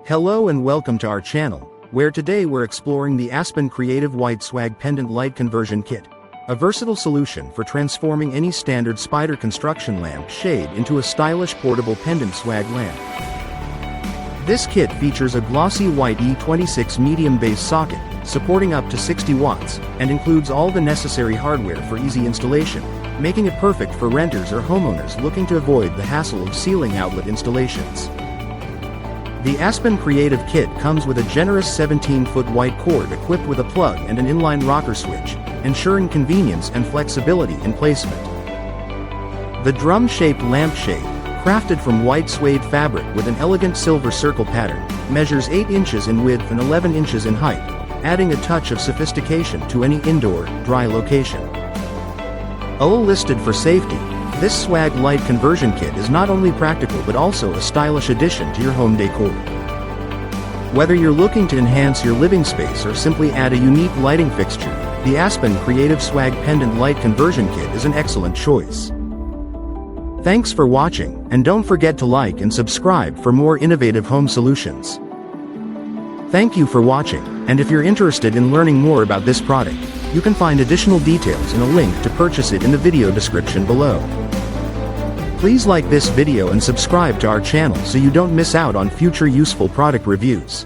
Hello and welcome to our channel, where today we're exploring the Aspen Creative White Swag Pendant Light Conversion Kit, a versatile solution for transforming any standard spider construction lamp shade into a stylish portable pendant swag lamp. This kit features a glossy white E26 medium base socket, supporting up to 60 watts, and includes all the necessary hardware for easy installation, making it perfect for renters or homeowners looking to avoid the hassle of ceiling outlet installations. The Aspen Creative Kit comes with a generous 17-foot white cord equipped with a plug and an inline rocker switch, ensuring convenience and flexibility in placement. The drum-shaped lampshade, crafted from white suede fabric with an elegant silver circle pattern, measures 8 inches in width and 11 inches in height, adding a touch of sophistication to any indoor, dry location. Listed for safety, this swag light conversion kit is not only practical but also a stylish addition to your home decor. Whether you're looking to enhance your living space or simply add a unique lighting fixture, the Aspen Creative Swag Pendant Light Conversion Kit is an excellent choice. Thanks for watching, and don't forget to like and subscribe for more innovative home solutions. Thank you for watching, and if you're interested in learning more about this product, you can find additional details and a link to purchase it in the video description below. Please like this video and subscribe to our channel so you don't miss out on future useful product reviews.